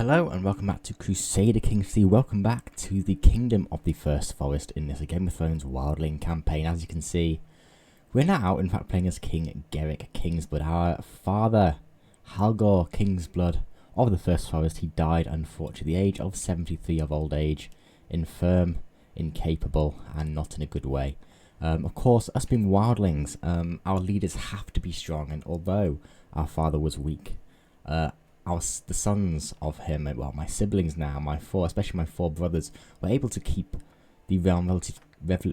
Hello and welcome back to Crusader Kings 3. Welcome back to the Kingdom of the First Forest in this Game of Thrones WILDLING campaign. As you can see, we're now out, in fact, playing as King Garrick Kingsblood. Our father, Halgor Kingsblood of the First Forest, he died unfortunately at the age of 73 of old age, infirm, incapable, and not in a good way. Of course, us being wildlings, our leaders have to be strong, and although our father was weak, the sons of him, well, my siblings now, especially my four brothers, were able to keep the realm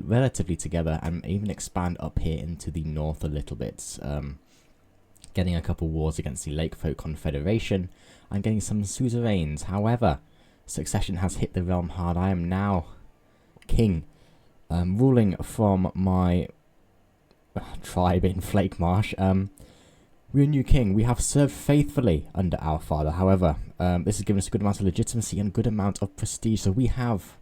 relatively together and even expand up here into the north a little bit, getting a couple wars against the Lakefolk Confederation and getting some suzerains. However, succession has hit the realm hard. I am now king, ruling from my tribe in Flake Marsh. We're a new king. We have served faithfully under our father. However, this has given us a good amount of legitimacy and a good amount of prestige. So we have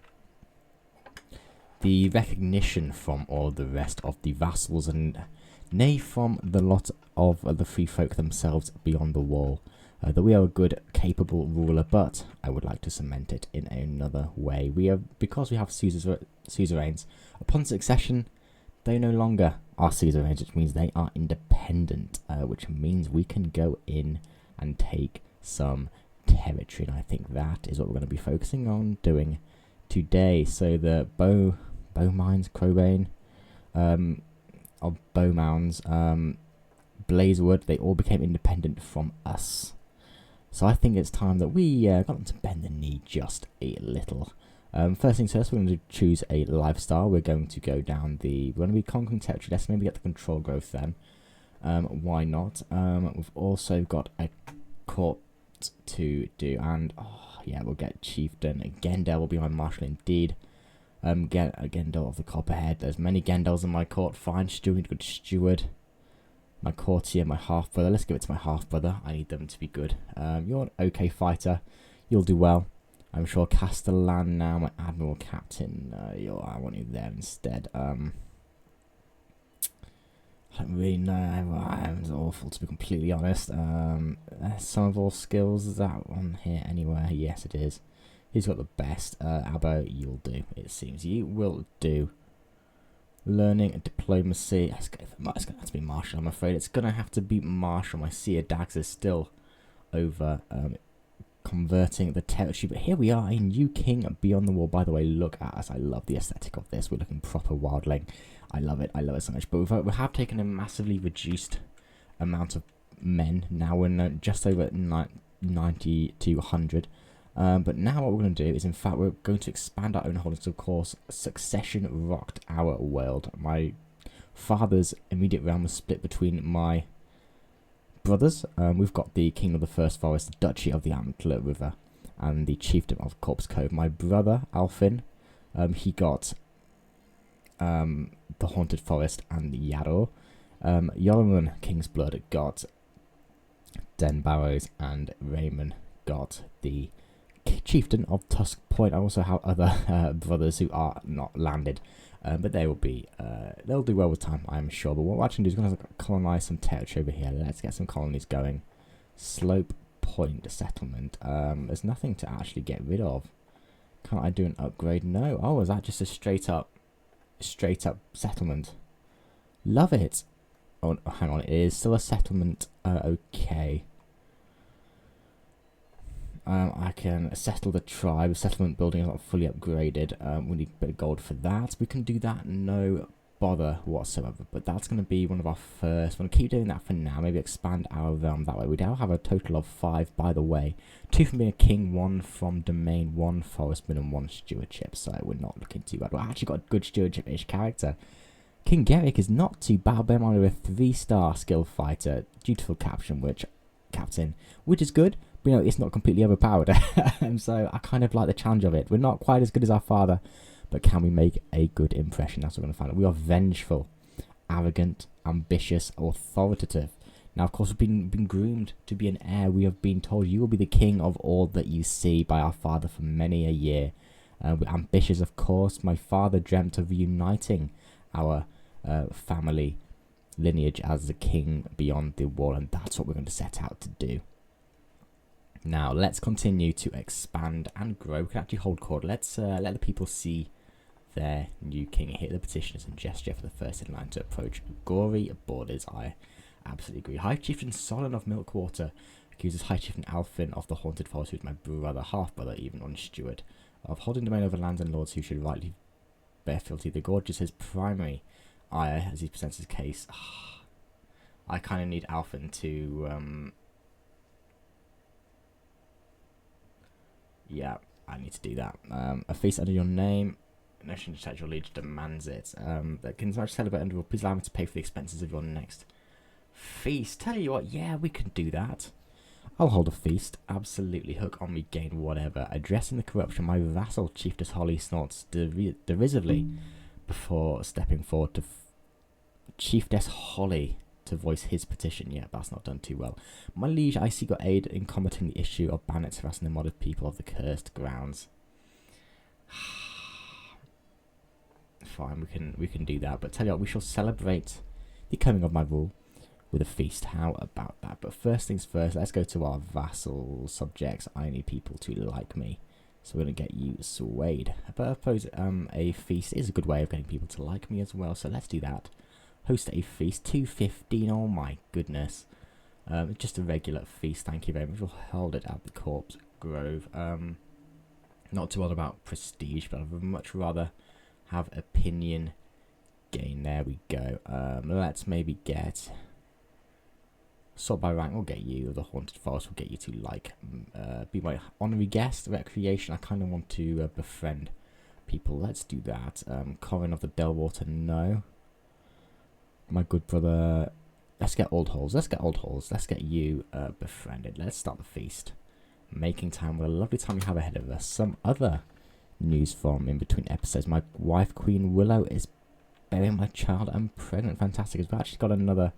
the recognition from all the rest of the vassals and nay from the lot of the free folk themselves beyond the wall. That we are a good, capable ruler, but I would like to cement it in another way. Because we have suzerains, upon succession, they no longer are suzerains, which means they are independent, which means we can go in and take some territory, and I think that is what we're going to be focusing on doing today. So the bow mines, Crowbane, of bow mounds, Blazewood, they all became independent from us. So I think it's time that we got them to bend the knee just a little. First things first, we're going to choose a lifestyle. We're going to go down we're going to be conquering territory. Let's maybe get the control growth then. Why not? We've also got a court to do, and yeah, we'll get chieftain. Gendel will be my marshal indeed. Get a Gendel of the Copperhead. There's many Gendels in my court. Fine steward, good steward. My courtier, my half brother. Let's give it to my half brother. I need them to be good. You're an okay fighter. You'll do well. I'm sure Castellan now, my admiral captain. I want you there instead. I don't really know. It's awful, to be completely honest. Some of all skills, is that on here anywhere? Yes, it is. He's got the best. Abo, you'll do. It seems you will do. Learning and diplomacy. It's going to have to be martial. I'm afraid it's going to have to be martial. My Seer Dax is still over. Converting the territory, but here we are, a new king beyond the wall. By the way, look at us. I love the aesthetic of this. We're looking proper wildling. I love it so much. But we have taken a massively reduced amount of men. Now we're just over 90 to 100. But now what we're going to do is, in fact, we're going to expand our own holdings. Of course, succession rocked our world. My father's immediate realm was split between my brothers. We've got the King of the First Forest, the Duchy of the Antler River, and the Chiefdom of Corpse Cove. My brother, Alfin, he got the Haunted Forest and the Yarrow. Yolan Kingsblood got Den Barrows, and Raymond got the Chieftain of Tusk Point. I also have other brothers who are not landed, but they will be they'll do well with time, I'm sure. But what we're actually going to do is going to colonize some territory over here. Let's get some colonies going. Slope Point settlement. There's nothing to actually get rid of. Can't I do an upgrade? No. Oh, is that just a straight up settlement? Love it. Oh, hang on, it is still a settlement. Okay. I can settle the tribe. Settlement building is not fully upgraded. We need a bit of gold for that. We can do that, no bother whatsoever. But that's going to be one of our first. We're going to keep doing that for now. Maybe expand our realm that way. We now have a total of 5, by the way. 2 from being a king, 1 from domain, 1 forestman, and 1 stewardship. So we're not looking too bad. We've actually got a good stewardship-ish character. King Garrick is not too bad. Bear in mind, we're a 3-star skill fighter. Dutiful captain, which is good. You know, it's not completely overpowered. And so I kind of like the challenge of it. We're not quite as good as our father, but can we make a good impression? That's what we're going to find out. We are vengeful, arrogant, ambitious, authoritative. Now, of course, we've been groomed to be an heir. We have been told you will be the king of all that you see by our father for many a year. We're ambitious, of course. My father dreamt of reuniting our family lineage as the king beyond the wall, and that's what we're going to set out to do. Now, let's continue to expand and grow. We can actually hold court. Let's let the people see their new king. Hit the petitioners and gesture for the first in line to approach gory borders. I absolutely agree. High Chieftain Solon of Milkwater accuses High Chieftain Alfin of the Haunted Forest, who is my brother, half-brother, even unsteward, of holding domain over lands and lords who should rightly bear fealty. The Gorge is his primary ire as he presents his case. I kind of need Alfin to... yeah, I need to do that. A feast under your name. Nation detect your liege demands it. That can much celebrate under. Please allow me to pay for the expenses of your next feast. Tell you what, yeah, we can do that. I'll hold a feast. Absolutely, hook on me, gain whatever. Addressing the corruption, my vassal Chiefess Holly snorts derisively before stepping forward to Chiefess Holly to voice his petition. Yeah, that's not done too well. My liege, I seek your aid in combating the issue of bandits harassing the modded people of the cursed grounds. Fine, we can do that. But tell you what, we shall celebrate the coming of my rule with a feast. How about that? But first things first, let's go to our vassal subjects. I need people to like me, so we're gonna get you swayed. But I suppose a feast is a good way of getting people to like me as well. So let's do that. Host a feast. 215. Oh my goodness. Just a regular feast. Thank you very much. We'll hold it at the Corpse Grove. Not too odd about prestige, but I'd much rather have opinion gain. There we go. Let's maybe get sort by rank. We'll get you. The Haunted Forest will get you to like be my honorary guest. Recreation, I kind of want to befriend people. Let's do that. Corin of the Delwater, no. My good brother, let's get Old Halls. Let's get you befriended. Let's start the feast. Making time. What a lovely time we have ahead of us. Some other news from in between episodes. My wife Queen Willow is bearing my child and pregnant. Fantastic. We've actually got another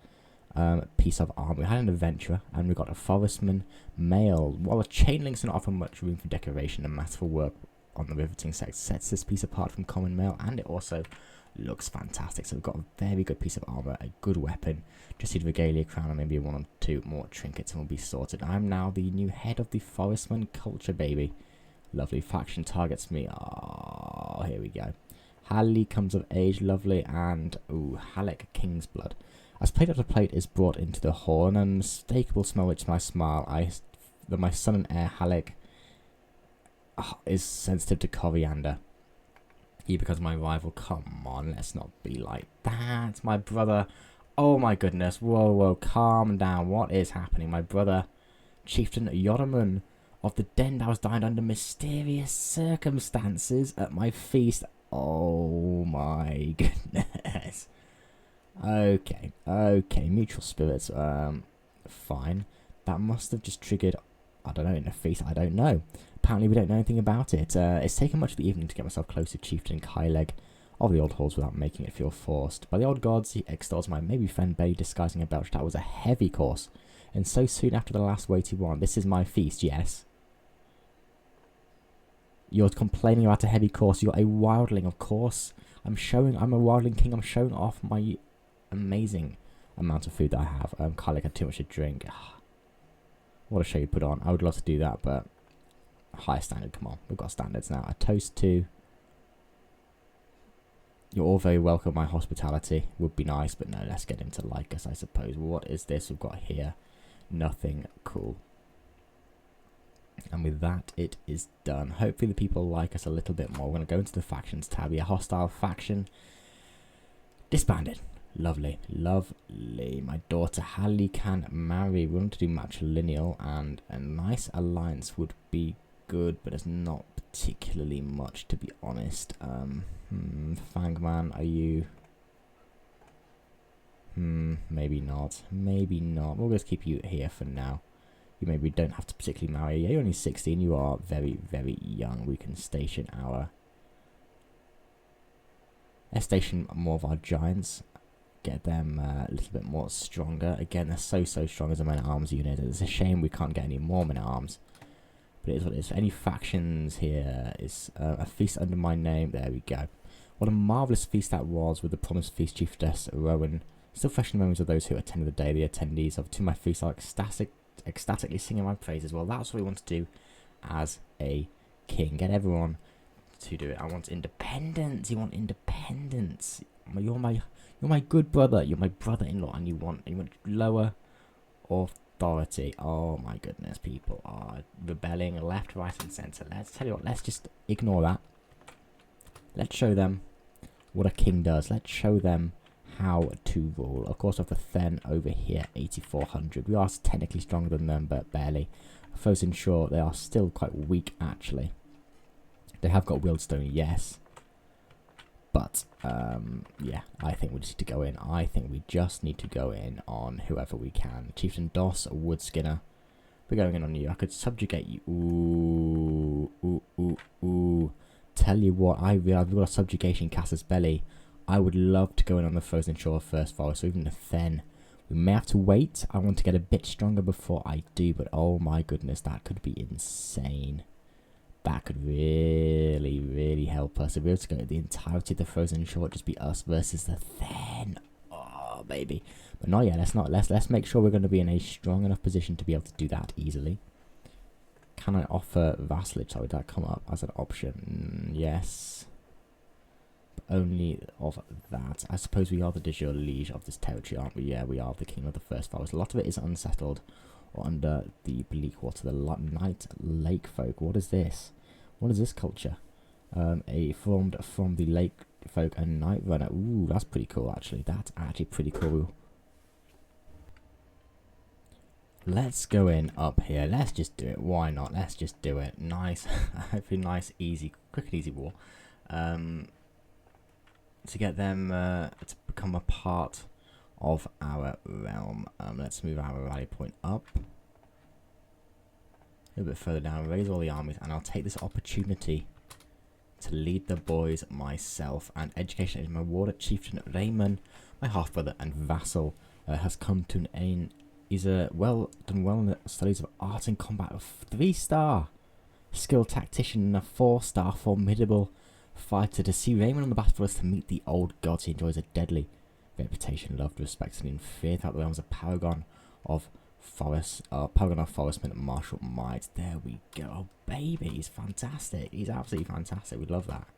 piece of armor. We had an adventurer and we got a forestman male. While the chain links don't offer much room for decoration, and masterful work on the riveting sex sets this piece apart from common mail, and it also looks fantastic. So we've got a very good piece of armor, a good weapon. Just need a regalia crown and maybe one or two more trinkets and we'll be sorted. I'm now the new head of the forestman culture, baby. Lovely. Faction targets me. Oh, here we go. Hallie comes of age. Lovely. And, ooh, Halleck Kingsblood. As plate after plate is brought into the hall, an unmistakable smell which my smile, that my son and heir Halleck is sensitive to coriander. He becomes my rival. Come on, let's not be like that. My brother. Oh my goodness. Whoa, whoa, calm down. What is happening? My brother, Chieftain Yodaman of the Den that was died under mysterious circumstances at my feast. Oh my goodness. Okay, mutual spirits. Fine. That must have just triggered, I don't know, in a feast. I don't know. Apparently we don't know anything about it. It's taken much of the evening to get myself close to Chieftain Kyleg of the Old Halls without making it feel forced. By the old gods, he extols my maybe friend Bay disguising a belch. That was a heavy course. And so soon after the last weighty one. This is my feast, yes. You're complaining about a heavy course. You're a wildling, of course. I'm a wildling king. I'm showing off my amazing amount of food that I have. Kyleg had too much to drink. What a show you put on. I would love to do that, but high standard, come on. We've got standards now. A toast to... You're all very welcome. My hospitality would be nice, but no, let's get him to like us, I suppose. What is this we've got here? Nothing cool. And with that, it is done. Hopefully the people like us a little bit more. We're going to go into the factions tab. A hostile faction. Disbanded. Lovely. Lovely. My daughter Hallie can marry. We want to do matrilineal, and a nice alliance would be good, but it's not particularly much, to be honest. Fangman, are you... maybe not. Maybe not. We'll just keep you here for now. You maybe don't have to particularly marry. Yeah, you're only 16. You are very, very young. We can station our... Let's station more of our giants. Get them a little bit more stronger. Again, they're so strong as a men-at-arms unit. It's a shame we can't get any more men-at-arms. But it is what it is. For any factions here is a feast under my name. There we go. What a marvellous feast that was with the promised feast chiefess Rowan. Still fresh in the memories of those who attended the day. The attendees of to my feast are ecstatic ecstatically singing my praises. Well, that's what we want to do as a king. Get everyone to do it. I want independence. You want independence. You're my good brother. You're my brother-in-law, and you want lower authority. Oh my goodness, people are rebelling left, right, and centre. Let's tell you what. Let's just ignore that. Let's show them what a king does. Let's show them how to rule. Of course, we have the Then over here, 8400. We are technically stronger than them, but barely. Frozen Shore, they are still quite weak, actually. They have got Wildstone, yes. But, yeah, I think we just need to go in. I think we just need to go in on whoever we can. Chieftain Doss, Woodskinner. We're going in on you. I could subjugate you. Ooh. Tell you what, I realize we've got a subjugation Casus Belli. I would love to go in on the Frozen Shore first forest, or even the Then. We may have to wait. I want to get a bit stronger before I do, but oh my goodness, that could be insane. That could really, really help us. If we were to go the entirety of the Frozen Shore, just be us versus the Then. Oh, baby. But not yet. Let's make sure we're going to be in a strong enough position to be able to do that easily. Can I offer vassalage? Sorry, did that come up as an option? Yes. But only of that. I suppose we are the de jure liege of this territory, aren't we? Yeah, we are the king of the first forest. A lot of it is unsettled or under the bleak water. The Night Lake folk. What is this? What is this culture? Formed from the lake folk and night runner. Ooh, that's pretty cool, actually. That's actually pretty cool. Let's go in up here. Let's just do it. Why not? Let's just do it. Nice. Hopefully nice, easy, quick and easy war. To get them to become a part of our realm. Let's move our rally point up. A little bit further down. Raise all the armies. And I'll take this opportunity to lead the boys myself. And education is my warder chieftain Raymond, my half-brother and vassal, has come to an end. He's done well in the studies of art and combat. A 3-star skilled tactician and a 4-star formidable fighter. To see Raymond on the battlefield is to meet the old gods. He enjoys a deadly reputation, loved, respected, and feared throughout the realms. A paragon of forestmen and martial might. There we go. Oh, baby, he's fantastic. He's absolutely fantastic. We love that.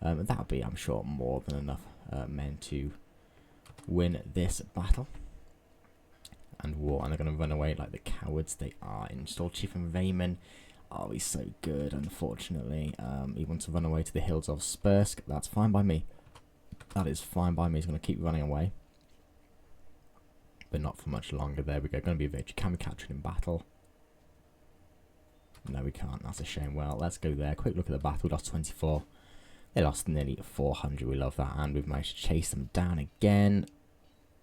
That'll be, I'm sure, more than enough men to win this battle and war, and they're going to run away like the cowards they are. Install Chieftain Raymond. Oh, he's so good. Unfortunately, he wants to run away to the hills of Spursk. That's fine by me. That is fine by me. He's going to keep running away, but not for much longer. There we go. Going to be a victory. Can we capture it in battle? No, we can't. That's a shame. Well, let's go there. Quick look at the battle. We lost 24. They lost nearly 400. We love that, and we've managed to chase them down again.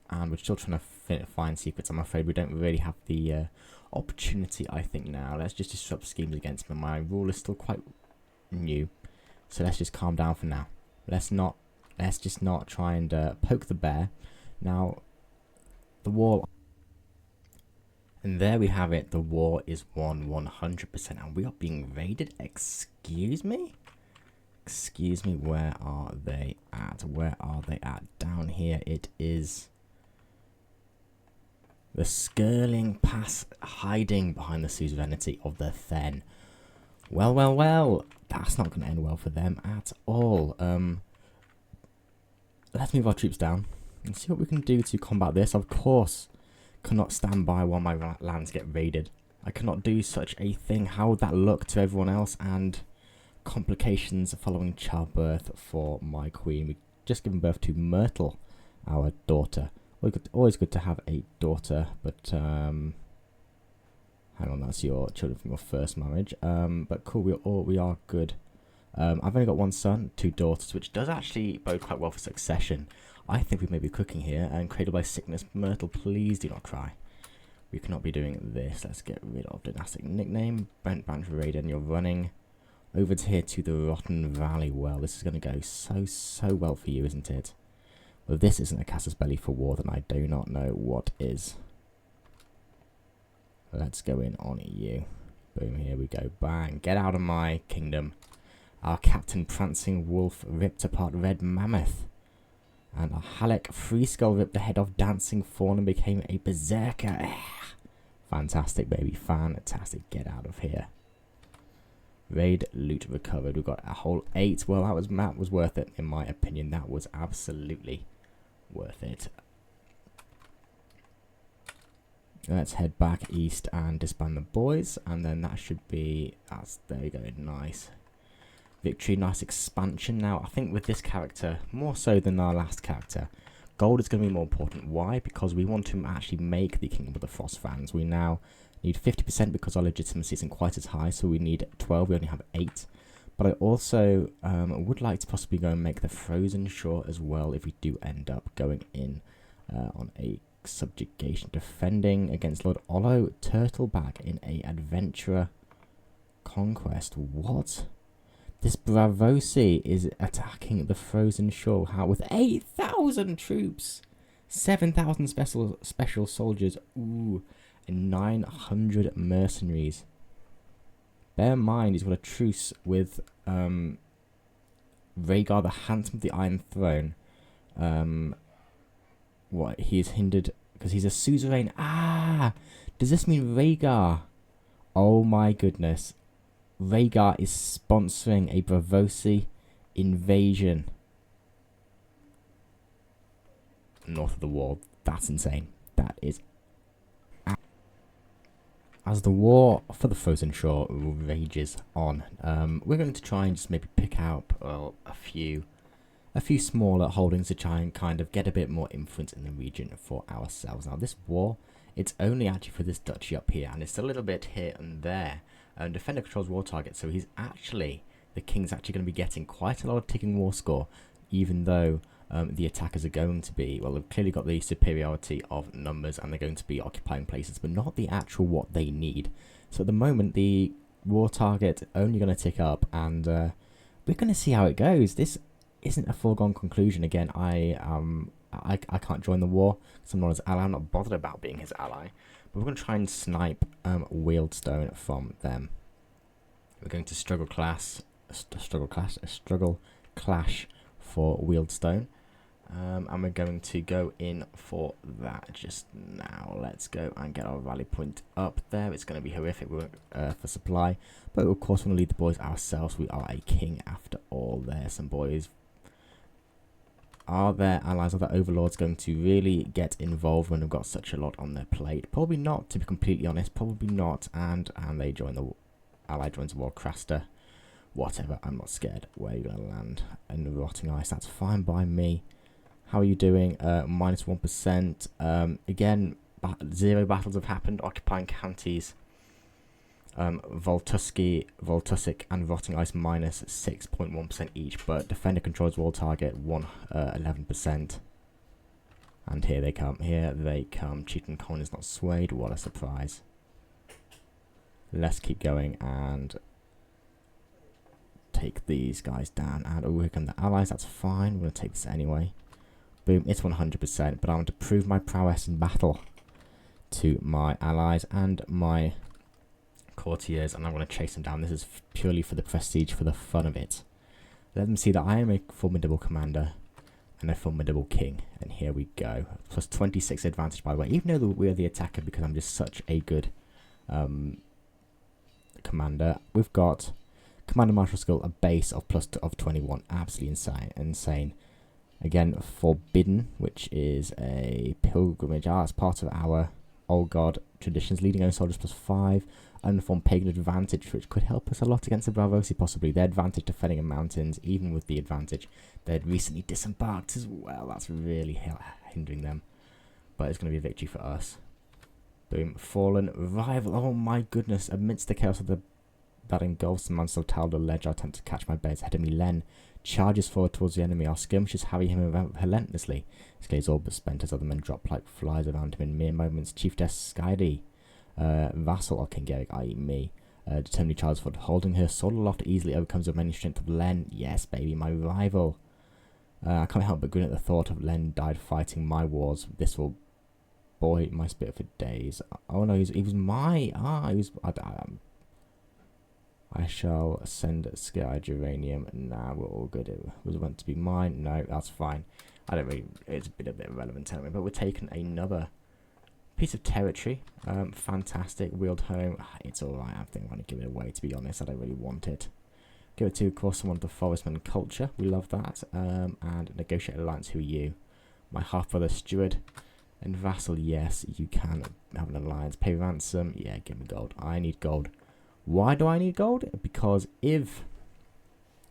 And we're still trying to find secrets. I'm afraid we don't really have the opportunity, I think, now. Let's just disrupt schemes against me. My rule is still quite new, so let's just calm down for now. Let's just not try and poke the bear. Now, the war... And there we have it. The war is won 100%. And we are being raided. Excuse me? Excuse me, where are they at? Where are they at? Down here it is... The Skirling Pass, hiding behind the suzerainty of the Then. Well. That's not going to end well for them at all. Let's move our troops down and see what we can do to combat this. Of course, cannot stand by while my lands get raided. I cannot do such a thing. How would that look to everyone else? And complications following childbirth for my queen. We just given birth to Myrtle, our daughter. Always good to have a daughter, but hang on, that's your children from your first marriage. But cool, we are good. I've only got one son, 2 daughters, which does actually bode quite well for succession. I think we may be cooking here. And cradled by sickness, Myrtle, please do not cry. We cannot be doing this. Let's get rid of dynastic nickname. Brent Branch Raider, and you're running over to here to the Rotten Valley. Well, this is going to go so well for you, isn't it? Well, if this isn't a Casus Belli for war, then I do not know what is. Let's go in on you. Boom, here we go. Bang. Get out of my kingdom. Our Captain Prancing Wolf ripped apart Red Mammoth. And our Halleck Free Skull ripped the head off Dancing Fawn and became a berserker. Fantastic, baby. Fantastic. Get out of here. Raid loot recovered. We've got a whole 8. Well, that was worth it, in my opinion. That was absolutely worth it. Let's head back east and disband the boys, and then that should be... there you go. Nice. Victory, nice expansion. Now, I think with this character, more so than our last character, gold is going to be more important. Why? Because we want to actually make the Kingdom of the Frost fans. We now need 50% because our legitimacy isn't quite as high, so we need 12. We only have 8. But I also would like to possibly go and make the Frozen Shore as well if we do end up going in on a subjugation. Defending against Lord Ollo Turtleback in a adventurer conquest. What? This Bravosi is attacking the Frozen Shore with 8,000 troops, 7,000 special soldiers, ooh, and 900 mercenaries. Bear in mind, he's got a truce with Rhaegar the Handsome of the Iron Throne. What? He is hindered because he's a suzerain. Does this mean Rhaegar? Oh my goodness. Rhaegar is sponsoring a Bravosi invasion north of the wall. That's insane. That is... As the war for the Frozen Shore rages on, we're going to try and just maybe pick out a few smaller holdings to try and kind of get a bit more influence in the region for ourselves. Now, this war, it's only actually for this duchy up here, and it's a little bit here and there. Defender controls war target, so the king's actually going to be getting quite a lot of ticking war score, even though the attackers are going to be, well, they've clearly got the superiority of numbers and they're going to be occupying places, but not the actual what they need. So at the moment, the war target only going to tick up, and we're going to see how it goes. This isn't a foregone conclusion. Again, I can't join the war because I'm not his ally. I'm not bothered about being his ally. But we're going to try and snipe Wildstone from them. We're going to struggle clash for Wildstone. And we're going to go in for that just now. Let's go and get our rally point up there. It's going to be horrific for supply, but of course we're going to lead the boys ourselves. We are a king after all. There, some boys. Are their allies, are their overlords going to really get involved when they've got such a lot on their plate? Probably not, to be completely honest. Probably not. And they join the ally joins the war. Craster. Whatever. I'm not scared. Where are you going to land? In the rotting ice. That's fine by me. How are you doing? Minus 1%. Again, 0 battles have happened. Occupying counties. Voltusic and Rotting Ice minus 6.1% each, but Defender controls wall target 11%. And here they come. Cheating Con is not swayed. What a surprise. Let's keep going and take these guys down. And here come the allies. That's fine. We're going to take this anyway. Boom. It's 100%, but I want to prove my prowess in battle to my allies and my courtiers, and I'm going to chase them down. This is purely for the prestige, for the fun of it. Let them see that I am a formidable commander and a formidable king. And here we go. Plus 26 advantage, by the way, even though we're the attacker, because I'm just such a good commander. We've got commander martial skill, a base of plus of 21. Absolutely insane. Again, forbidden, which is a pilgrimage. It's part of our old god traditions. Leading own soldiers plus 5. Unformed pagan advantage, which could help us a lot against the Bravosi, possibly. Their advantage defending in mountains, even with the advantage. They'd recently disembarked as well. That's really hindering them. But it's going to be a victory for us. Boom. Fallen rival. Oh my goodness. Amidst the chaos of that engulfs the monster of Talda Ledge, I attempt to catch my bears ahead of me. Len charges forward towards the enemy. Our skirmishers harry him relentlessly. His gaze all but spent as other men drop like flies around him in mere moments. Chiefess Skydi, vassal of King Garrick, i.e. me, determinedly charges forward, holding her sword aloft, easily overcomes the remaining strength of Len. Yes, baby, my rival. I can't help but grin at the thought of Len died fighting my wars. This will buoy my spirit for days. Oh no, he was my... I shall send Sky Geranium. Nah, we're all good. It was meant to be mine. No, that's fine. I don't really... It's a bit irrelevant anyway, but we're taking another Piece of territory. Fantastic. Wheeled home. It's alright. I think I'm going to give it away, to be honest. I don't really want it. Give it to, of course, someone of the Forestman culture. We love that. And negotiate alliance. Who are you? My half-brother steward. And vassal, yes, you can have an alliance. Pay ransom. Yeah, give me gold. I need gold. Why do I need gold? Because if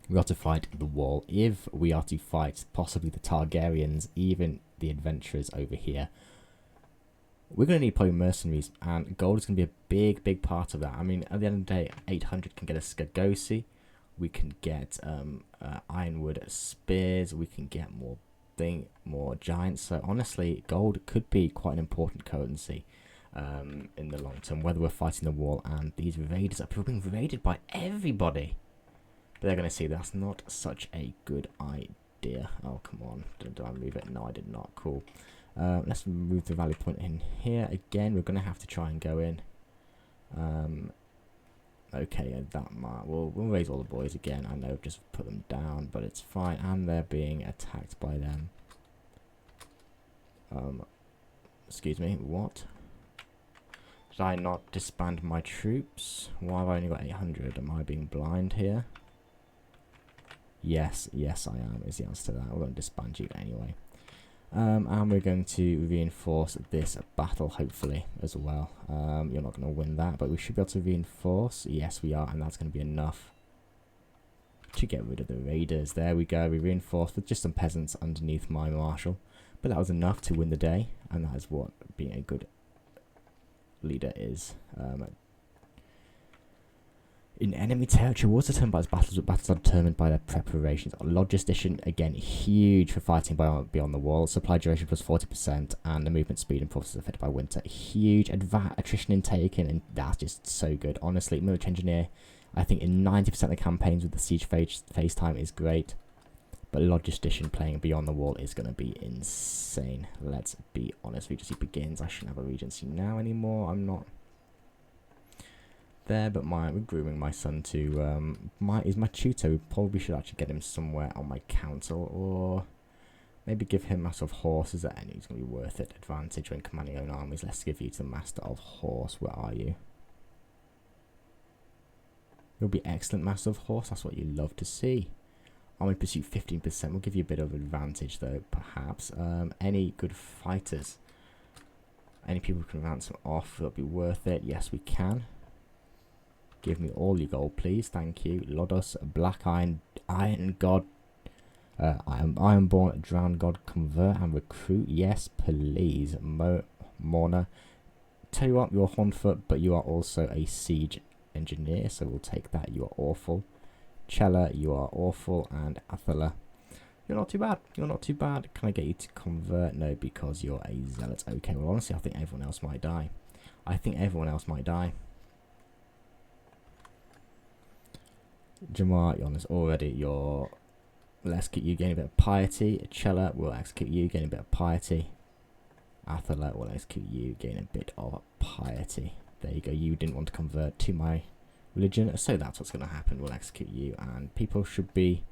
we are to fight the wall, if we are to fight possibly the Targaryens, even the adventurers over here, we're going to need probably mercenaries, and gold is going to be a big part of that. I mean, at the end of the day, 800 can get a Skagosi, we can get ironwood spears, we can get more giants. So honestly, gold could be quite an important currency in the long term, whether we're fighting the wall and these raiders are being raided by everybody. But they're going to see that's not such a good idea. Oh, come on. Did I move it? No, I did not. Cool. Let's move the value point in here. Again, we're going to have to try and go in. Okay, that might... We'll raise all the boys again. I know I've just put them down, but it's fine. And they're being attacked by them. Excuse me, what? Did I not disband my troops? Why have I only got 800? Am I being blind here? Yes, I am, is the answer to that. We're going to disband you anyway. And we're going to reinforce this battle, hopefully, as well. You're not going to win that, but we should be able to reinforce. Yes, we are, and that's going to be enough to get rid of the raiders. There we go. We reinforced with just some peasants underneath my marshal. But that was enough to win the day, and that is what being a good leader is. In enemy territory, wars determined by its battles, but battles are determined by their preparations. Logistician, again, huge for fighting beyond the wall. Supply duration plus 40%, and the movement speed and forces affected by winter. Huge attrition intake, and that's just so good. Honestly, military engineer, I think in 90% of the campaigns with the siege phase time is great. But logistician playing beyond the wall is going to be insane. Let's be honest. Regency begins. I shouldn't have a regency now anymore. I'm not there, but we're grooming my son to is my tutor. We probably should actually get him somewhere on my council, or maybe give him master of horses. And he's going to be worth it. Advantage when commanding own armies. Let's give you to the master of horse. Where are you? You'll be excellent master of horse. That's what you love to see. Army pursuit 15%. We'll give you a bit of advantage though, perhaps. Any good fighters? Any people who can ransom off? That'll be worth it. Yes, we can. Give me all your gold, please. Thank you. Lodos, Black Iron God. Ironborn, Drowned God, convert and recruit. Yes, please. Morna. Tell you what, you're Hornfoot, but you are also a siege engineer, so we'll take that. You are awful. Chella, you are awful. And Athala, you're not too bad. You're not too bad. Can I get you to convert? No, because you're a zealot. Okay, well, honestly, I think everyone else might die. Jamar, you're on this already. We'll execute you, gaining a bit of piety. Chella, we'll execute you, gaining a bit of piety. Athala, will execute you, gaining a bit of piety. There you go. You didn't want to convert to my religion, so that's what's going to happen. We'll execute you, and people should be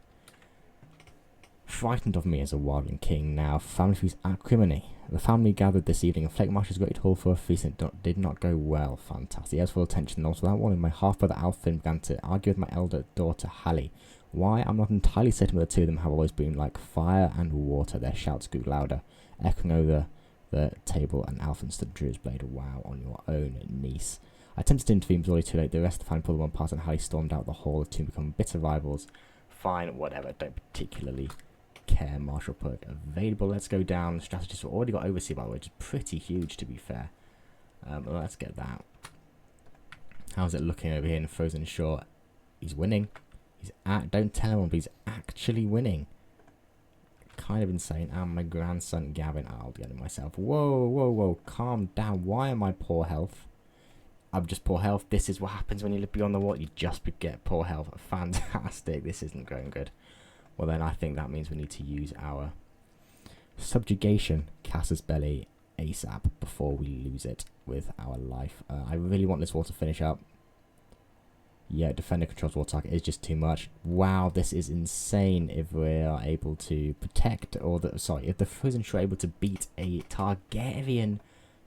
frightened of me as a wildling king now. Family feast acrimony. The family gathered this evening in Flake Marsh's great hall for a feast, and it did not go well. Fantastic. As for attention, also that one, my half-brother Alfin began to argue with my elder daughter Hallie. Why? I'm not entirely certain, but the two of them have always been like fire and water. Their shouts grew louder, echoing over the table, and Alfin stood and drew his blade. Wow, on your own, niece. I attempted to intervene, but it was already too late. The rest of the family pulled one past, and Hallie stormed out the hall. The two become bitter rivals. Fine, whatever. Don't particularly care. Martial perk available. Let's go down. Strategists. We've already got Overseer, by the way, which is pretty huge, to be fair. Let's get that. How's it looking over here in Frozen Shore? He's winning. Don't tell anyone, but he's actually winning. Kind of insane. And my grandson Gavin. I'll get it myself. Whoa. Calm down. Why am I poor health? I'm just poor health. This is what happens when you live beyond the wall. You just get poor health. Fantastic. This isn't going good. Well, then I think that means we need to use our subjugation Casus Belli ASAP before we lose it with our life. I really want this war to finish up. Yeah, defender controls war target is just too much. Wow, this is insane. If we are able to protect, if the Frozen Shore are able to beat a Targaryen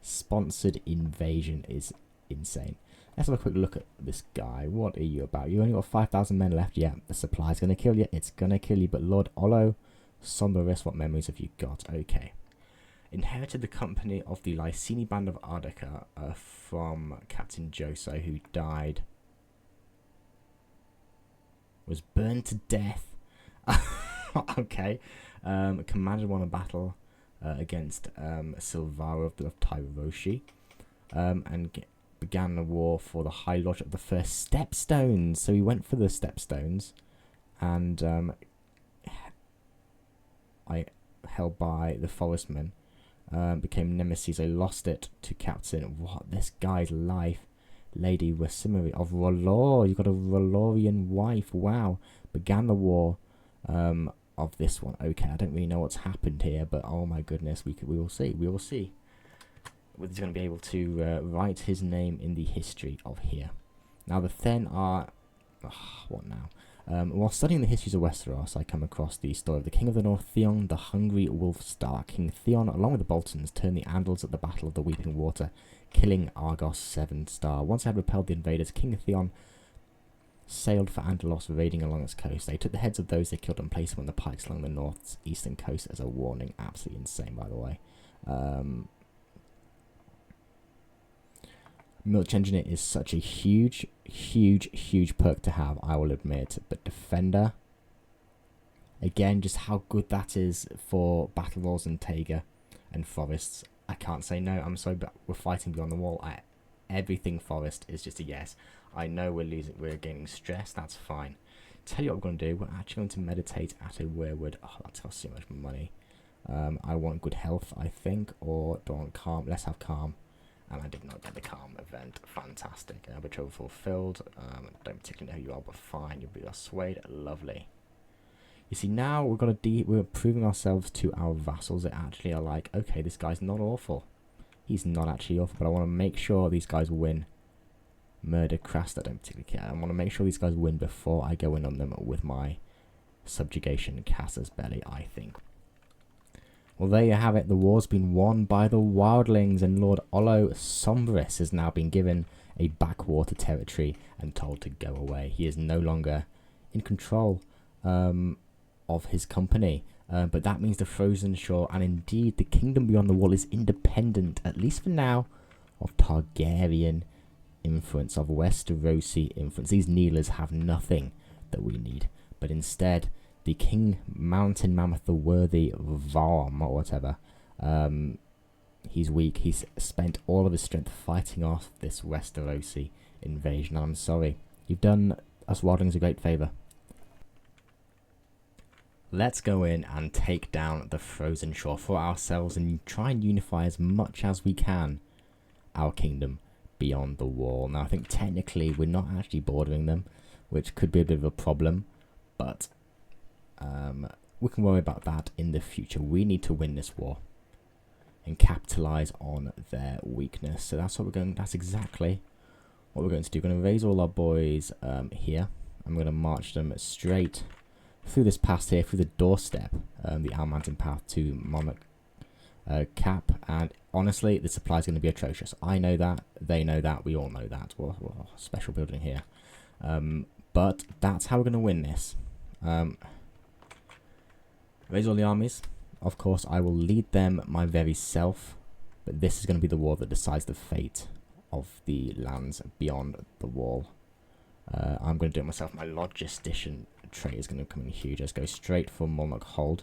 Sponsored invasion is insane. Let's have a quick look at this guy. What are you about? You only got 5,000 men left. Yeah, the supply's going to kill you. It's going to kill you. But Lord Olo, Sombrous, what memories have you got? Okay. Inherited the company of the Lysini band of Ardica from Captain Joso, who died. Was burned to death. Okay. Commanded won a battle against Silvaro of Tyroshi. And began the war for the High Lodge of the First Stepstones. So he went for the Stepstones, and I held by the Forestmen, became nemesis. I lost it to Captain. What, this guy's life, Lady Wasimari of Rolor. You got a Rolorian wife. Wow. Began the war of this one. Okay, I don't really know what's happened here, but oh my goodness, we will see. We will see. Whether he's going to be able to write his name in the history of here. Now the Then are... what now? While studying the histories of Westeros, I come across the story of the King of the North, Theon, the Hungry Wolf Star. King Theon, along with the Boltons, turned the Andals at the Battle of the Weeping Water, killing Argos 7 Star. Once they had repelled the invaders, King Theon sailed for Andalos, raiding along its coast. They took the heads of those they killed and placed them on the pikes along the north's eastern coast as a warning. Absolutely insane, by the way. Milch Engineer is such a huge perk to have, I will admit. But Defender, again, just how good that is for Battle Rolls and Taiga and Forests. I can't say no. I'm sorry, but we're fighting beyond the wall. Everything Forest is just a yes. I know we're gaining stress, that's fine. Tell you what we're going to do, we're actually going to meditate at a weirwood. Oh, that costs so much money. I want good health, I think, or do I want calm? Let's have calm. And I did not get the calm event. Fantastic. Betrothal fulfilled. Don't particularly know who you are, but fine. You'll be swayed. Lovely. You see, now we're proving ourselves to our vassals that actually are like, okay, this guy's not awful. He's not actually awful, but I want to make sure these guys win. Murder Crast, I don't particularly care. I want to make sure these guys win before I go in on them with my subjugation Cassa's belly, I think. Well, there you have it. The war's been won by the Wildlings, and Lord Olo Sombrous has now been given a backwater territory and told to go away. He is no longer in control of his company. But that means the Frozen Shore, and indeed the Kingdom Beyond the Wall, is independent, at least for now, of Targaryen influence, of Westerosi influence. These Kneelers have nothing that we need, but instead the King Mountain Mammoth, the worthy Varm, or whatever, he's weak. He's spent all of his strength fighting off this Westerosi invasion, and I'm sorry. You've done us Wildlings a great favour. Let's go in and take down the Frozen Shore for ourselves and try and unify as much as we can our kingdom beyond the wall. Now, I think technically we're not actually bordering them, which could be a bit of a problem, but we can worry about that in the future. We need to win this war and capitalize on their weakness. So that's what we're going. That's exactly what we're going to do. We're going to raise all our boys here. I'm going to march them straight through this pass here, through the doorstep, the Owl Mountain path to Monarch Cap. And honestly, the supply is going to be atrocious. I know that. They know that. We all know that. Well, special building here. But that's how we're going to win this. Raise all the armies. Of course, I will lead them my very self. But this is going to be the war that decides the fate of the lands beyond the wall. I'm going to do it myself. My logistician trait is going to come in huge. Let's go straight for Monarch Hold.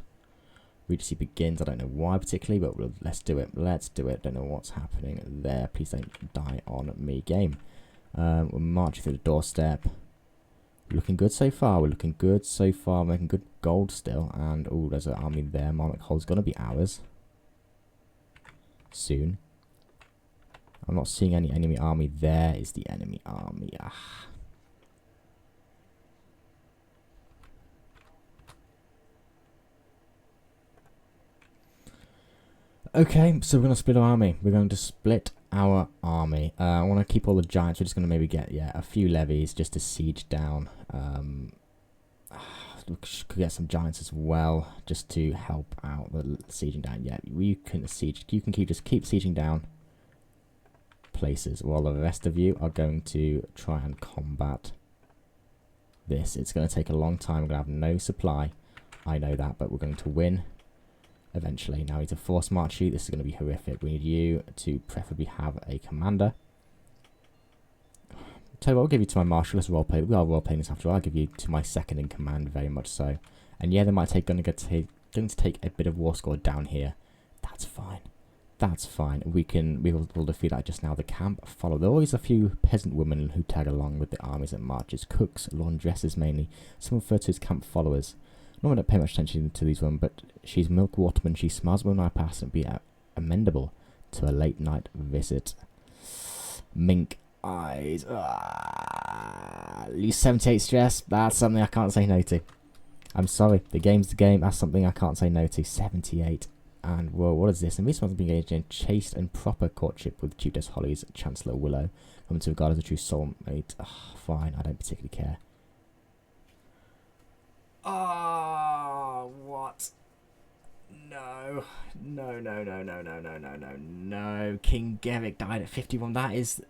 Regency begins. I don't know why particularly, but let's do it. Let's do it. Don't know what's happening there. Please don't die on me. Game. We're marching through the doorstep. Looking good so far. We're looking good so far. Making good gold still. And oh, there's an army there. Monarch Hold's going to be ours soon. I'm not seeing any enemy army. There is the enemy army. Ah. Okay, so we're going to split our army. We're going to split our army. I want to keep all the giants. We're just going to maybe get, a few levies just to siege down. We could get some giants as well, just to help out the sieging down. Yeah, you can siege. You can just keep sieging down places, while the rest of you are going to try and combat this. It's going to take a long time. We're going to have no supply. I know that, but we're going to win eventually. Now we need to force march you. This is going to be horrific. We need you to preferably have a commander. Tell you what, I'll give you to my marshal. Let's roleplay. We are roleplaying this after all. I'll give you to my second in command, very much so. And yeah, they might going to take a bit of war score down here. That's fine. That's fine. We will defeat that just now. The camp follow. There are always a few peasant women who tag along with the armies that marches. Cooks, laundresses mainly. Some refer to as camp followers. Normally don't pay much attention to these women, but she's milk waterman. She smiles when I pass and be amendable to a late night visit. Mink eyes. Lose 78 stress. That's something I can't say no to. I'm sorry. The game's the game. That's something I can't say no to. 78. And, whoa, what is this? And this one's been engaged in chaste and proper courtship with Chiefess Holly's Chancellor Willow. Coming to regard as a true soulmate. Fine, I don't particularly care. What? No. No. King Gerrick died at 51. That is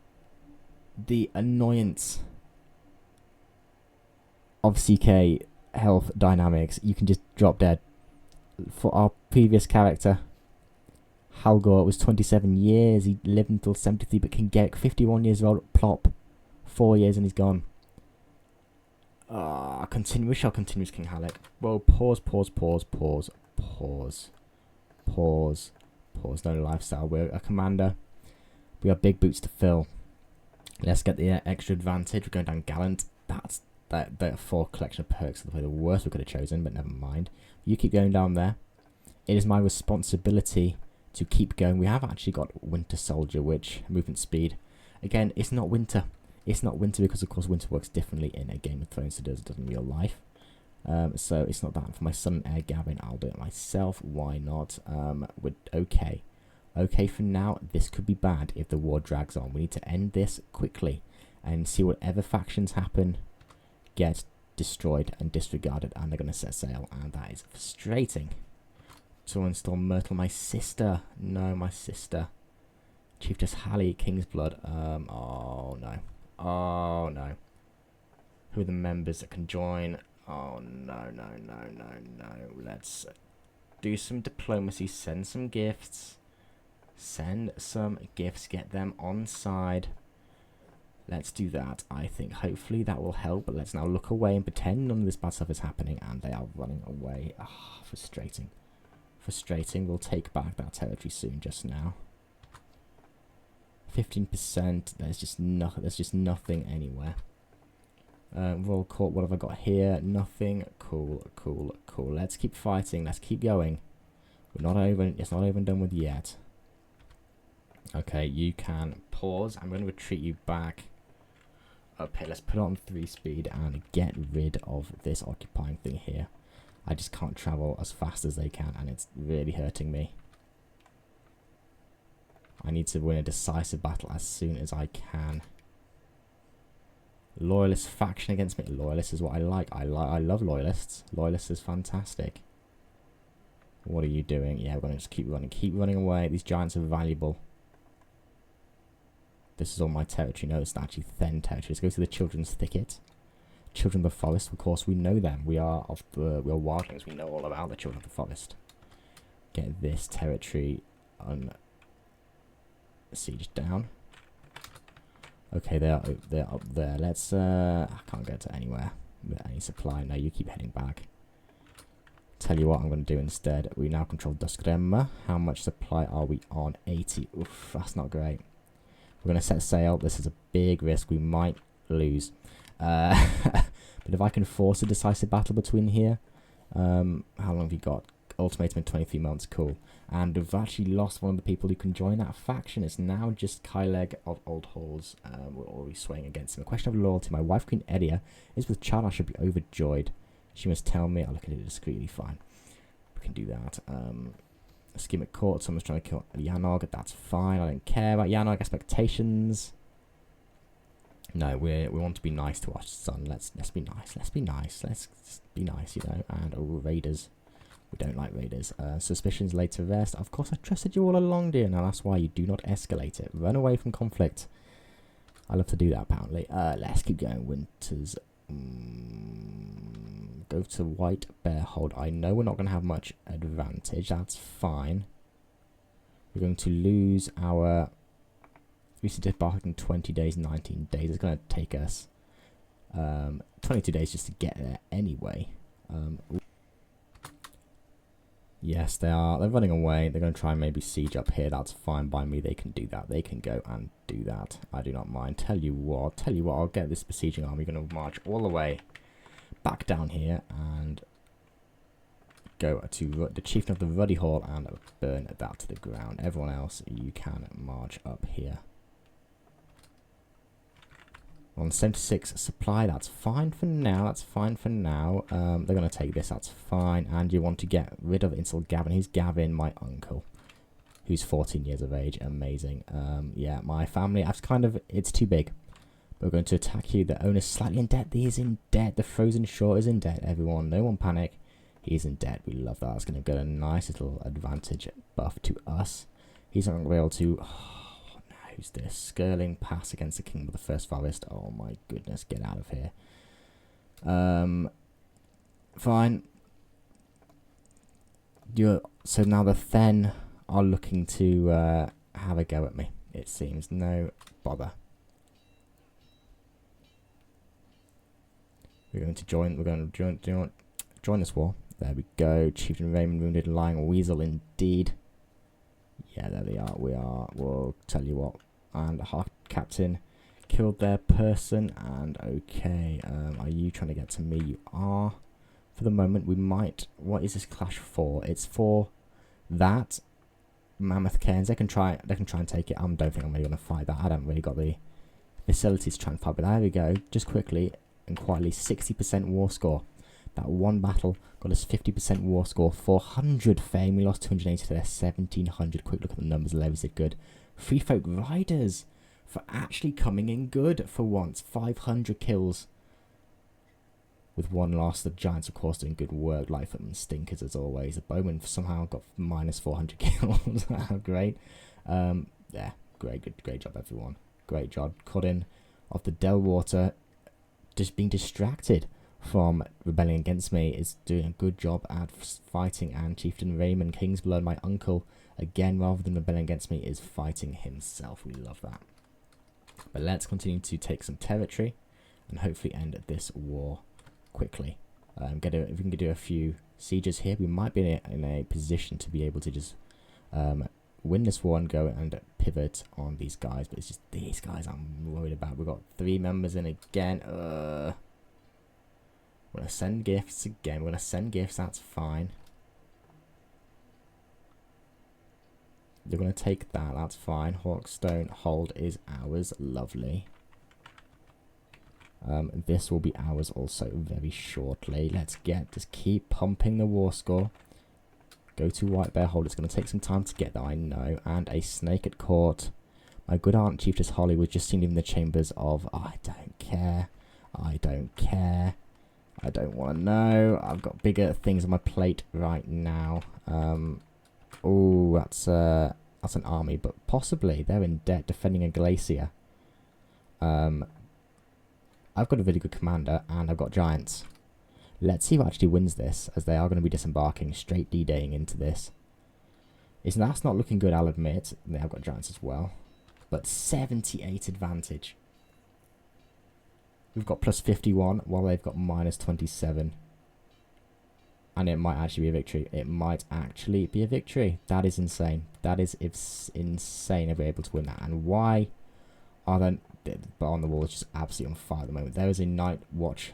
the annoyance of CK health dynamics. You can just drop dead. For our previous character, Halgor, was 27 years. He lived until 73, but King Gerrick, 51 years old, plop. 4 years and he's gone. Continue. We shall continue as King Halleck. Well, pause. No lifestyle. We're a commander. We have big boots to fill. Let's get the extra advantage. We're going down Gallant. That's that 4 collection of perks. The worst we could have chosen, but never mind. You keep going down there. It is my responsibility to keep going. We have actually got Winter Soldier, which movement speed. Again, it's not winter. It's not winter because, of course, winter works differently in a Game of Thrones than it does in real life. So it's not that. For my son and heir Gavin, I'll do it myself. Why not? We're okay. Okay for now. This could be bad if the war drags on. We need to end this quickly and see whatever factions happen get destroyed and disregarded, and they're going to set sail, and that is frustrating. So install Myrtle, my sister. No, my sister. Chiefess Hallie, Kingsblood. Oh no. Who are the members that can join? Oh no. Let's do some diplomacy. Send some gifts. Get them on side. Let's do that. I think hopefully that will help. But let's now look away and pretend none of this bad stuff is happening, and they are running away. Frustrating. We'll take back that territory soon. Just now. 15%. There's just nothing anywhere. Royal Court. What have I got here? Nothing. Cool. Let's keep fighting. Let's keep going. We're not over. It's not even done with yet. Okay, you can pause. I'm going to retreat you back. Okay, let's put it on 3 speed and get rid of this occupying thing here. I just can't travel as fast as they can, and it's really hurting me. I need to win a decisive battle as soon as I can. Loyalist faction against me. Loyalist is what I like. I love loyalists. Loyalists is fantastic. What are you doing? Yeah, we're going to just keep running away. These giants are valuable. This is all my territory. No, it's actually Then territory. Let's go to the Children's Thicket. Children of the Forest. Of course, we know them. We are wildlings. We know all about the Children of the Forest. Get this territory sieged down. Okay, they're up there. Let's. I can't get to anywhere with any supply. No, you keep heading back. Tell you what I'm going to do instead. We now control Duskremma. How much supply are we on? 80. Oof, that's not great. We're going to set sail. This is a big risk. We might lose. But if I can force a decisive battle between here. How long have you got? Ultimatum in 23 months. Cool. And we've actually lost one of the people who can join that faction. It's now just Kyleg of Old Halls. We're already swaying against him. A question of loyalty. My wife, Queen Edia, is with child. I should be overjoyed. She must tell me. I'll look at it discreetly. Fine. We can do that. Scheme at court. Someone's trying to kill Yanog. That's fine. I don't care about Yanog expectations. No, we want to be nice to our son. Let's be nice. Let's be nice. Let's be nice, you know. And raiders. We don't like raiders. Suspicions laid to rest. Of course, I trusted you all along, dear. Now that's why you do not escalate it. Run away from conflict. I love to do that, apparently. Let's keep going. Winters. Go to White Bear Hold. I know we're not going to have much advantage. That's fine. We're going to lose our... We should disembark in 20 days, 19 days. It's going to take us 22 days just to get there anyway. Yes, they are. They're running away. They're going to try and maybe siege up here. That's fine by me. They can do that. They can go and do that. I do not mind. Tell you what. I'll get this besieging army. Going to march all the way back down here and go to the chieftain of the Ruddy Hall and burn that to the ground. Everyone else, you can march up here. On 76 supply, that's fine for now. They're going to take this, that's fine. And you want to get rid of Insel Gavin. Who's Gavin? My uncle, who's 14 years of age. Amazing. Yeah, my family, it's too big. We're going to attack you. The owner's slightly in debt. He is in debt. The Frozen Shore is in debt, everyone. No one panic. He's in debt. We love that. That's going to get a nice little advantage buff to us. He's not going to be able to... Who's this? Skirling pass against the King of the First Forest. Oh my goodness, get out of here. Fine. So now the Then are looking to have a go at me, it seems. No bother. We're going to join this war. There we go. Chieftain Raymond wounded, lying weasel indeed. Yeah, there they are. We'll tell you what. And our captain killed their person. And okay, are you trying to get to me? You are. For the moment, we might. What is this clash for? It's for that Mammoth Cairns. They can try and take it. I don't think I'm really going to fight that. I don't really got the facilities to try and fight. But there we go. Just quickly and quietly, 60% war score. That one battle got us 50% war score, 400 fame. We lost 280 to their 1700. Quick look at the numbers. Levies did good. Free Folk Riders for actually coming in good for once. 500 kills with one loss. The Giants, of course, doing good work. Lightfootman stinkers as always. The Bowman somehow got minus 400 kills. Great. Yeah, great job, everyone. Great job. Codin of the Delwater just being distracted from rebelling against me is doing a good job at fighting, and Chieftain Raymond Kingsblood, my uncle, again, rather than rebelling against me, is fighting himself. We love that. But let's continue to take some territory and hopefully end this war quickly. If we can do a few sieges here, we might be in a position to be able to just win this war and go and pivot on these guys. But it's just these guys I'm worried about. We've got 3 members in again. We're going to send gifts again. We're going to send gifts. That's fine. You're going to take that. That's fine. Hawkstone hold is ours. Lovely. This will be ours also very shortly. Just keep pumping the war score. Go to White Bear Hold. It's going to take some time to get there, I know. And a snake at court. My good aunt Chiefess Holly was just seen in the chambers of... I don't care. I don't care. I don't want to know. I've got bigger things on my plate right now. Oh, that's an army, but possibly they're in debt defending a glacier. I've got a really good commander, and I've got giants. Let's see who actually wins this, as they are going to be disembarking, straight D-Daying into this. That's not looking good, I'll admit. I've got giants as well. But 78 advantage. We've got plus 51, while they've got minus 27. And it might actually be a victory. It might actually be a victory. That is insane. That is insane if we're able to win that. And why are they... But on the wall is just absolutely on fire at the moment. There is a Night Watch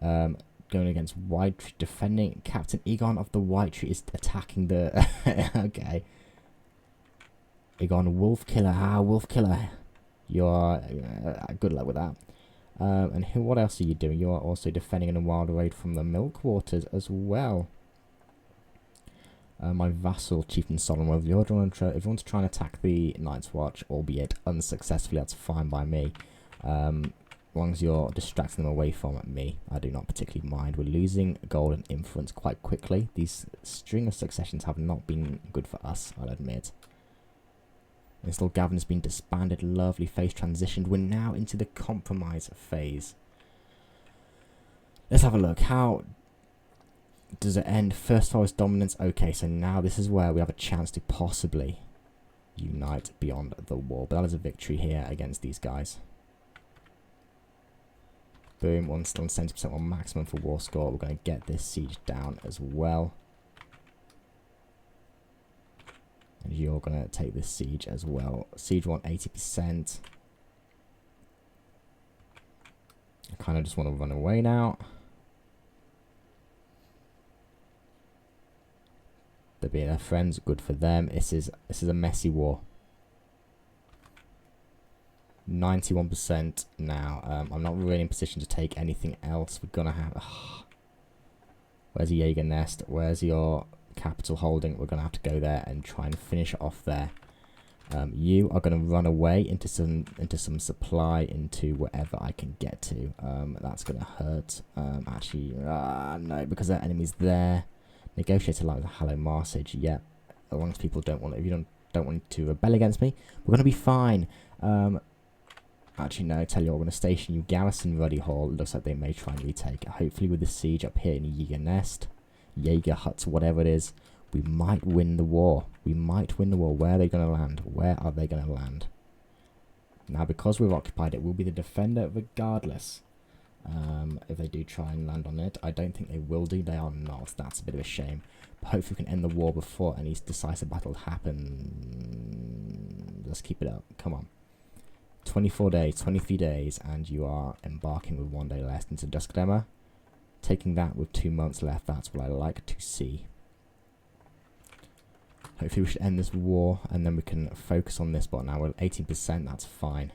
going against White Tree, defending. Captain Egon of the White Tree is attacking the... Okay. Egon, Wolf Killer. Wolf Killer. You're... good luck with that. And what else are you doing? You are also defending in a wild raid from the Milk Waters as well. My vassal, Chieftain Solomon. If you want to try and attack the Night's Watch, albeit unsuccessfully, that's fine by me. We're long as you're distracting them away from me, I do not particularly mind. We're losing gold and influence quite quickly. These string of successions have not been good for us, I'll admit. Install Gavin has been disbanded. Lovely phase transitioned. We're now into the compromise phase. Let's have a look. How does it end? First forest dominance. Okay, so now this is where we have a chance to possibly unite beyond the wall. But that is a victory here against these guys. Boom. One still on 70% on maximum for war score. We're going to get this siege down as well. And you're going to take this siege as well. Siege 1, 80%. I kind of just want to run away now. They're being their friends, good for them. This is a messy war. 91% now. I'm not really in position to take anything else. We're gonna have. Where's the Jaeger nest? Where's your capital holding? We're gonna have to go there and try and finish it off there. You are gonna run away into some supply, into wherever I can get to. That's gonna hurt. Actually, no, because that enemy's there. Negotiate like the Hello Marsage. Yeah, as long as people don't want it. If you don't want to rebel against me, we're gonna be fine. Actually, no. Tell you what, we're gonna station you garrison Ruddy Hall. It looks like they may try and retake it. Hopefully, with the siege up here in Jaeger Nest, Jaeger huts, whatever it is, we might win the war. We might win the war. Where are they gonna land? Where are they gonna land? Now, because we've occupied it, we'll be the defender regardless. If they do try and land on it, I don't think they will do. They are not. That's a bit of a shame. But hopefully we can end the war before any decisive battle happen. Let's keep it up. Come on. 24 days, 23 days, and you are embarking with 1 day left into Dusklemmer. Taking that with 2 months left. That's what I like to see. Hopefully we should end this war, and then we can focus on this. But now we're at 18%. That's fine.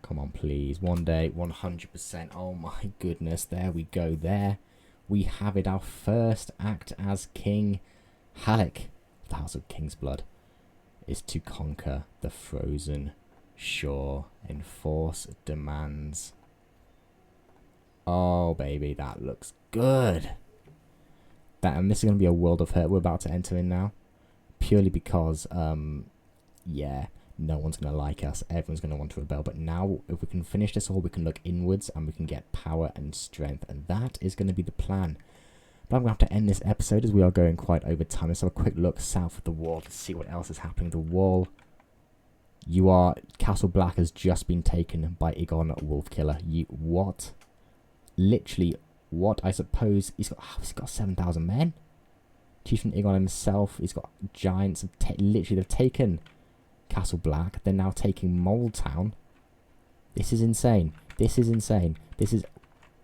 Come on, please. 1 day, 100%. Oh my goodness. There we go. There we have it. Our first act as King Halleck, the House of Kingsblood, is to conquer the frozen shore. Enforce demands. Oh, baby. That looks good. And this is going to be a world of hurt we're about to enter in now. Purely because, yeah. No one's going to like us. Everyone's going to want to rebel. But now, if we can finish this all, we can look inwards and we can get power and strength. And that is going to be the plan. But I'm going to have to end this episode as we are going quite over time. Let's have a quick look south of the wall to see what else is happening. The wall. Castle Black has just been taken by Egon Wolfkiller. What? Literally, what? I suppose he's got 7,000 men. Chieftain Egon himself. He's got giants. Literally, they've taken Castle Black. They're now taking Mole Town. This is insane. This is insane. This is...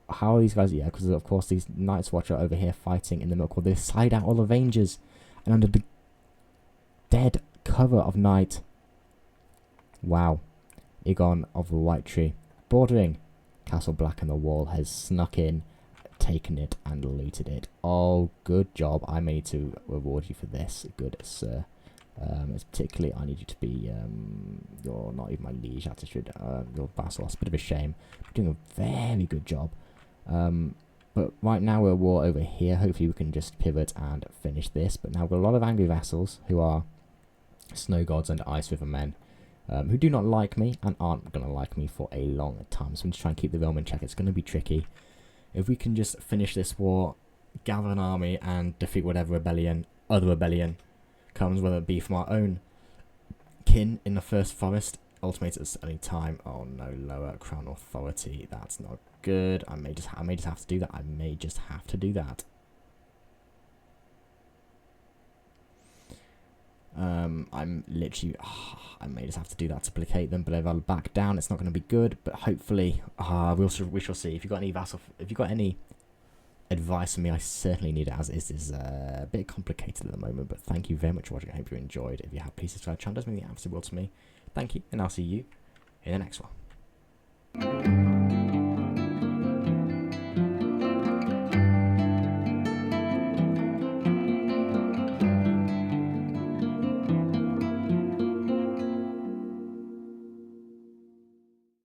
How are these guys... Yeah, because of course these Night's Watch are over here fighting in the Milk Wall. They side out all the Rangers. And under the dead cover of night. Wow. Egon of the White Tree, bordering Castle Black and the Wall, has snuck in, taken it and looted it. Oh, good job. I may need to reward you for this, good sir. It's particularly, I need you to be, you're not even my liege attitude, your vassal. That's a bit of a shame. You're doing a very good job. But right now we're at war over here. Hopefully we can just pivot and finish this. But now we've got a lot of angry vassals who are snow gods and ice river men, who do not like me and aren't going to like me for a long time. So I'm just trying to keep the realm in check. It's going to be tricky. If we can just finish this war, gather an army and defeat whatever other rebellion comes, whether it be from our own kin in the First Forest, ultimate at any time. Oh no, lower crown authority. That's not good. I may just have to do that. I may just have to do that. I'm literally, I may just have to do that to placate them. But if I back down, it's not going to be good. But hopefully, we shall see. If you've got any if you've got any advice for me, I certainly need it, as this is a bit complicated at the moment. But thank you very much for watching. I hope you enjoyed. If you have, please subscribe to the channel. It does mean the absolute world to me. Thank you, and I'll see you in the next one.